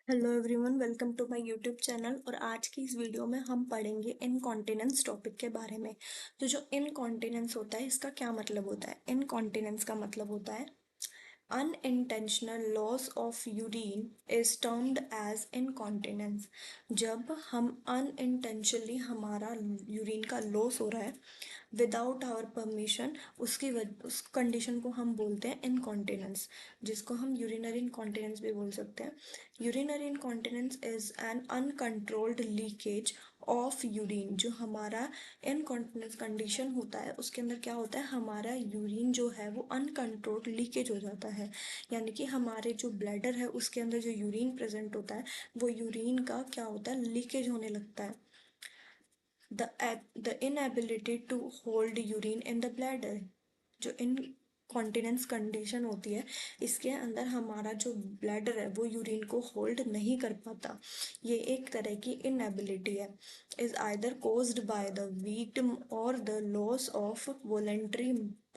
Hello everyone, welcome to my YouTube channel. और आज की इस वीडियो में हम पढ़ेंगे इनकॉन्टिनेंस टॉपिक के बारे में। तो जो इनकॉन्टिनेंस होता है, इसका क्या मतलब होता है? इनकॉन्टिनेंस का मतलब होता है unintentional loss of urine is termed as incontinence। जब हम unintentionally हमारा यूरिन का लॉस हो रहा है विदाउट आवर परमिशन, उस कंडीशन को हम बोलते हैं इनकॉन्टिनेंस, जिसको हम यूरिनरी इनकॉन्टिनेंस भी बोल सकते हैं। Urinary incontinence is an uncontrolled leakage of urine. जो हमारा इनकॉन्टिनेंस कंडीशन होता है उसके अंदर क्या होता है, हमारा यूरिन जो है वो अनकंट्रोल्ड लीकेज हो जाता है। यानी कि हमारे जो ब्लैडर है उसके अंदर जो यूरिन प्रेजेंट होता है वो यूरिन का क्या होता है, लीकेज होने लगता है। the inability to hold urine in the bladder, जो इनकॉन्टिनेंस कंडीशन होती है इसके अंदर हमारा जो ब्लैडर है वो यूरिन को होल्ड नहीं कर पाता। ये एक तरह की इनएबिलिटी है। Is either caused by the weak or the loss of voluntary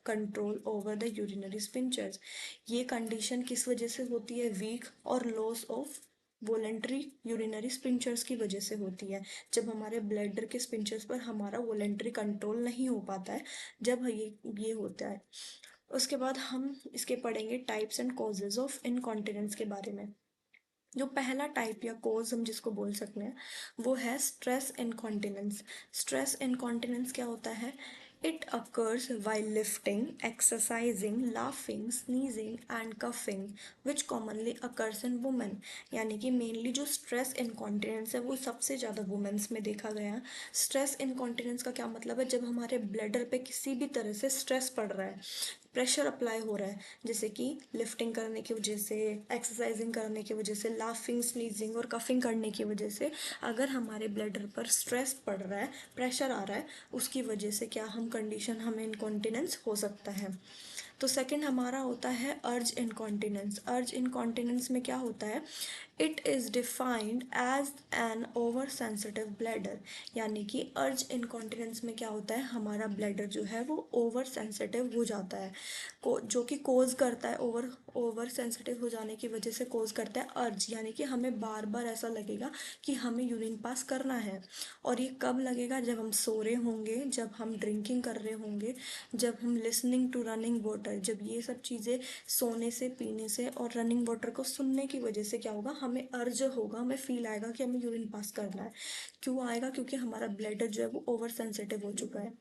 control over the urinary sphincters. ये कंडीशन किस वजह से होती है? वीक और loss of voluntary urinary sphincters की वजह से होती है। जब हमारे ब्लैडर के स्पिंचर्स पर हमारा वॉलेंट्री कंट्रोल नहीं हो पाता है, जब ये होता है। उसके बाद हम इसके पढ़ेंगे types and causes of incontinence के बारे में। जो पहला टाइप या कोज हम जिसको बोल सकते हैं वो है स्ट्रेस इनकॉन्टिनेंस। स्ट्रेस इनकॉन्टिनेंस क्या होता है? It occurs while lifting, exercising, laughing, sneezing and coughing which commonly occurs in women. यानी कि मेनली जो स्ट्रेस इनकॉन्टिनेंस है वो सबसे ज़्यादा वुमेन्स में देखा गया है। स्ट्रेस इनकॉन्टिनेंस का क्या मतलब है? जब हमारे ब्लैडर पे किसी भी तरह से स्ट्रेस पड़ रहा है, प्रेशर अप्लाई हो रहा है, जैसे कि लिफ्टिंग करने की वजह से, एक्सरसाइजिंग करने की वजह से, लाफिंग, स्नीजिंग और कफिंग करने की वजह से, अगर हमारे ब्लैडर पर स्ट्रेस पड़ रहा है, प्रेशर आ रहा है, उसकी वजह से क्या हम कंडीशन हमें इनकॉन्टिनेंस हो सकता है। तो सेकंड हमारा होता है अर्ज इनकॉन्टिनेंस। अर्ज इनकॉन्टिनेंस में क्या होता है? It is defined as an over sensitive bladder. यानी कि अर्ज इनकॉन्टिनेंस में क्या होता है, हमारा ब्लैडर जो है वो ओवर सेंसिटिव हो जाता है, जो कि कोज करता है, ओवर सेंसिटिव हो जाने की वजह से कोज करता है अर्ज। यानी कि हमें बार बार ऐसा लगेगा कि हमें यूरिन पास करना है। और ये कब लगेगा? जब हम सो रहे होंगे, जब हम ड्रिंकिंग कर रहे होंगे, जब हम लिसनिंग टू रनिंग वाटर, जब ये सब चीज़ें सोने से, पीने से और रनिंग वाटर को सुनने की वजह से क्या होगा, हमें अर्ज होगा, हमें फील आएगा कि हमें यूरिन पास करना है। क्यों आएगा? क्योंकि हमारा ब्लैडर जो है वो ओवर सेंसिटिव हो चुका है।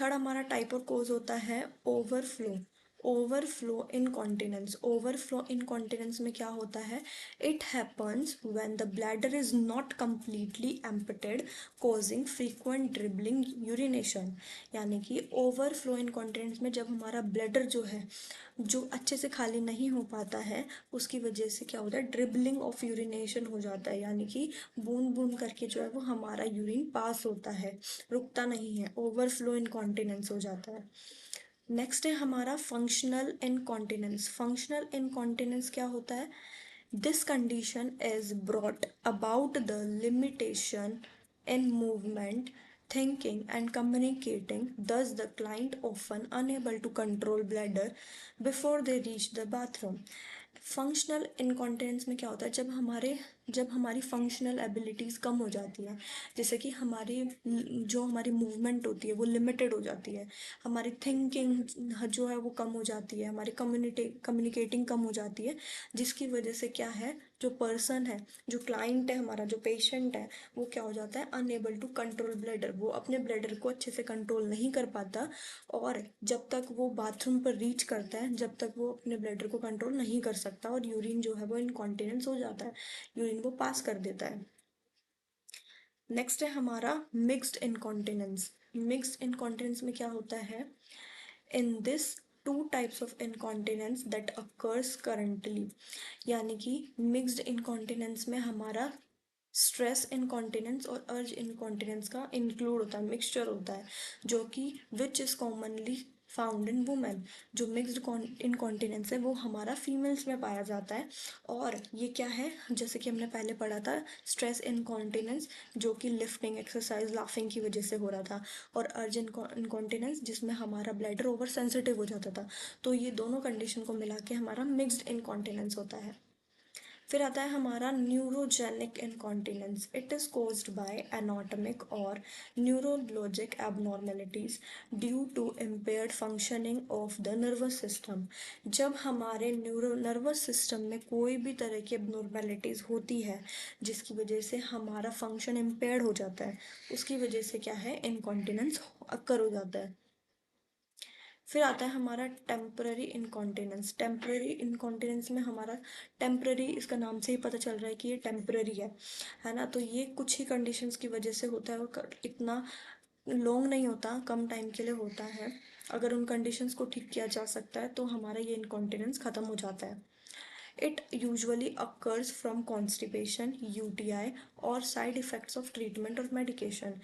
थर्ड हमारा टाइप और कोज होता है overflow. Overflow incontinence. Overflow incontinence में क्या होता है? It happens when the bladder is not completely emptied, causing frequent dribbling urination. यानी कि ओवरफ्लो इनकॉन्टिनेंस में जब हमारा ब्लैडर जो है जो अच्छे से खाली नहीं हो पाता है, उसकी वजह से क्या होता है, ड्रिबलिंग ऑफ यूरिनेशन हो जाता है। यानी कि बूंद बूंद करके जो है वो हमारा यूरिन पास होता है, रुकता नहीं है, ओवरफ्लो इनकॉन्टिनेंस हो जाता है। नेक्स्ट है हमारा फंक्शनल इनकॉन्टिनेंस। फंक्शनल इनकॉन्टिनेंस क्या होता है? This condition is brought about the limitation in movement, thinking, and communicating. Thus, the client often unable to control bladder before they reach the bathroom. Functional incontinence में क्या होता है? जब हमारी functional abilities कम हो जाती है, जैसे कि हमारी मूवमेंट होती है वो लिमिटेड हो जाती है, हमारी थिंकिंग जो है वो कम हो जाती है, हमारी कम्युनिकेटिंग कम हो जाती है, जिसकी वजह से क्या है, जो पर्सन है, जो क्लाइंट है, हमारा जो पेशेंट है, वो क्या हो जाता है, अनएबल टू कंट्रोल ब्लैडर। वो अपने ब्लैडर को अच्छे से कंट्रोल नहीं कर पाता, और जब तक वो बाथरूम पर रीच करता है, जब तक वो अपने ब्लैडर को कंट्रोल नहीं कर सकता, और यूरिन जो है वो इनकॉन्टिनेंस हो जाता है, यूरिन वो पास कर देता है। नेक्स्ट है हमारा मिक्स्ड इनकॉन्टिनेंस। मिक्स्ड इनकॉन्टिनेंस में क्या होता है? In this two types of incontinence that occurs currently. यानी कि मिक्स्ड इनकॉन्टिनेंस में हमारा स्ट्रेस इनकॉन्टिनेंस और अर्ज इनकॉन्टिनेंस का इंक्लूड होता है, मिक्सचर होता है, जो कि which is commonly found in women. जो मिक्स्ड इनकॉन्टिनेंस है वो हमारा फीमेल्स में पाया जाता है। और ये क्या है? जैसे कि हमने पहले पढ़ा था स्ट्रेस इनकॉन्टिनेंस, जो कि लिफ्टिंग, एक्सरसाइज, लाफिंग की वजह से हो रहा था, और अर्ज इनकॉन्टिनेंस जिसमें हमारा ब्लैडर ओवर सेंसिटिव हो जाता था। तो ये दोनों कंडीशन को मिला के हमारा मिक्स्ड इनकॉन्टिनेंस होता है। फिर आता है हमारा neurogenic incontinence. It is caused by anatomic और neurologic abnormalities due to impaired functioning of the nervous system. जब हमारे नर्वस सिस्टम में कोई भी तरह की एबनॉर्मेलिटीज होती है जिसकी वजह से हमारा फंक्शन इम्पेयर्ड हो जाता है, उसकी वजह से क्या है, इनकॉन्टिनेंस अक्कर हो जाता है। फिर आता है हमारा टेम्पररी इनकॉन्टिनेंस। टेम्पररी इनकॉन्टिनेंस में हमारा टेम्पररी, इसका नाम से ही पता चल रहा है कि ये टेम्पररी है ना। तो ये कुछ ही कंडीशंस की वजह से होता है और इतना लॉन्ग नहीं होता, कम टाइम के लिए होता है। अगर उन कंडीशंस को ठीक किया जा सकता है तो हमारा ये इनकॉन्टिनेंस ख़त्म हो जाता है। It usually occurs from constipation, UTI और साइड इफ़ेक्ट्स ऑफ ट्रीटमेंट और मेडिकेशन।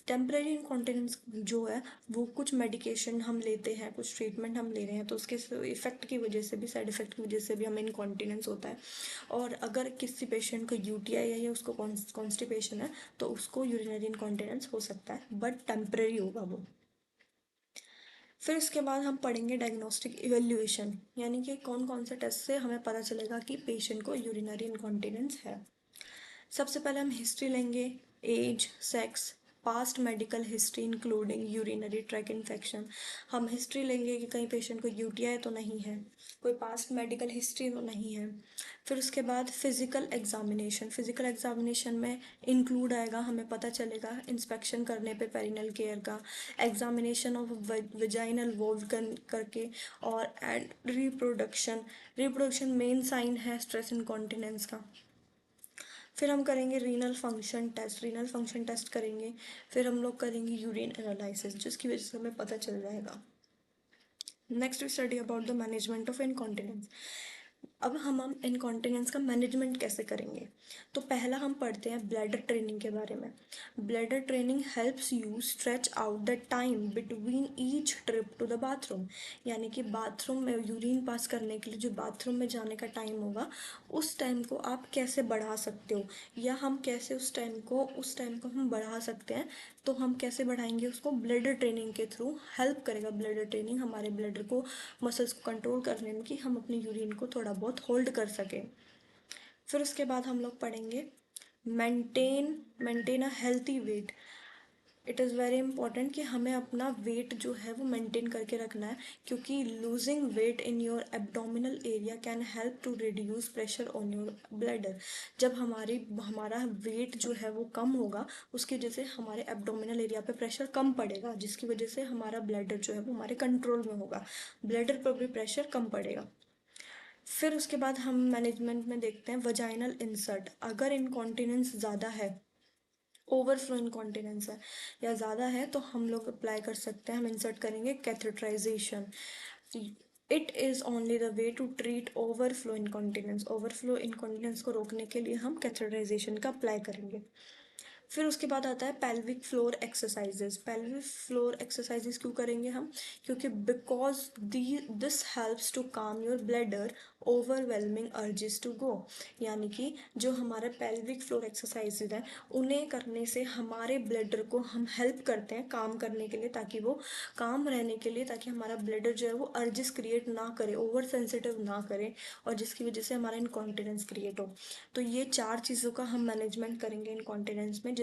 टेम्परेरी इनकॉन्टिनेंस जो है वो कुछ मेडिकेशन हम लेते हैं, कुछ ट्रीटमेंट हम ले रहे हैं तो उसके इफेक्ट की वजह से भी, साइड इफेक्ट की वजह से भी हमें इनकॉन्टिनेंस होता है। और अगर किसी पेशेंट को यूटीआई है या उसको कॉन्स्टिपेशन है तो उसको यूरिनरी इनकॉन्टिनेंस हो सकता है, बट टेम्परेरी होगा वो। फिर इसके बाद हम पढ़ेंगे डायग्नोस्टिक इवेल्युएशन, यानी कि कौन कौन से टेस्ट से हमें पता चलेगा कि पेशेंट को यूरिनरी इनकॉन्टिनेंस है। सबसे पहले हम हिस्ट्री लेंगे, age, sex, past medical history including urinary tract infection. हम हिस्ट्री लेंगे कि कहीं पेशेंट को यूटीआई तो नहीं है, कोई पास्ट मेडिकल हिस्ट्री तो नहीं है। फिर उसके बाद फिजिकल एग्जामिनेशन। फिजिकल एग्जामिनेशन में इंक्लूड आएगा, हमें पता चलेगा इंस्पेक्शन करने पे पेरिनल केयर का, एग्जामिनेशन ऑफ वेजाइनल वोल्व करके, और and reproduction. Reproduction main sign है स्ट्रेस इनकॉन्टिनेंस का। फिर हम करेंगे renal function test. Renal function test करेंगे। फिर हम लोग करेंगे यूरिन एनालिसिस, जिसकी वजह से हमें पता चल जाएगा। Next we study about the management of incontinence. अब हम इनकॉन्टिनेंस का मैनेजमेंट कैसे करेंगे। तो पहला हम पढ़ते हैं ब्लैडर ट्रेनिंग के बारे में। Bladder training helps you stretch out the time between each trip to the bathroom. यानी कि बाथरूम में यूरिन पास करने के लिए जो बाथरूम में जाने का टाइम होगा, उस टाइम को आप कैसे बढ़ा सकते हो, या हम कैसे उस टाइम को हम बढ़ा सकते हैं। तो हम कैसे बढ़ाएंगे उसको, ब्लैडर ट्रेनिंग के थ्रू हेल्प करेगा ब्लैडर ट्रेनिंग हमारे ब्लैडर को, मसल्स को कंट्रोल करने में, कि हम अपनी यूरिन को थोड़ा बहुत होल्ड कर सकें। फिर उसके बाद हम लोग पढ़ेंगे maintain maintain a healthy wait. It is very important कि हमें अपना वेट जो है वो मेंटेन करके रखना है, क्योंकि losing weight in your abdominal area can help to reduce pressure on your bladder. जब हमारा वेट जो है वो कम होगा, उसकी वजह से हमारे एब्डोमिनल एरिया पे प्रेशर कम पड़ेगा, जिसकी वजह से हमारा ब्लैडर जो है वो हमारे कंट्रोल में होगा, ब्लैडर पर भी प्रेशर कम पड़ेगा। फिर उसके बाद हम मैनेजमेंट में देखते हैं वजाइनल इंसर्ट। अगर इनकॉन्टिनेंस ज़्यादा है, ओवरफ्लो इनकॉन्टिनेंस है या ज़्यादा है, तो हम लोग अप्लाई कर सकते हैं, हम इंसर्ट करेंगे catheterisation. It is only the way to treat overflow incontinence. Overflow incontinence को रोकने के लिए हम कैथेटराइजेशन का अप्लाई करेंगे। फिर उसके बाद आता है pelvic floor exercises. Pelvic floor exercises क्यों करेंगे हम, क्योंकि because this helps to calm your bladder overwhelming urges to go. यानी कि जो हमारे पेल्विक फ्लोर एक्सरसाइजेज हैं, उन्हें करने से हमारे ब्लैडर को हम हेल्प करते हैं काम करने के लिए, ताकि वो काम रहने के लिए, ताकि हमारा ब्लैडर जो है वो अर्जेस क्रिएट ना करे, ओवर सेंसिटिव ना करे, और जिसकी वजह से हमारा इनकॉन्टिनेंस क्रिएट हो। तो ये 4 चीज़ों का हम मैनेजमेंट करेंगे इनकॉन्टिनेंस में,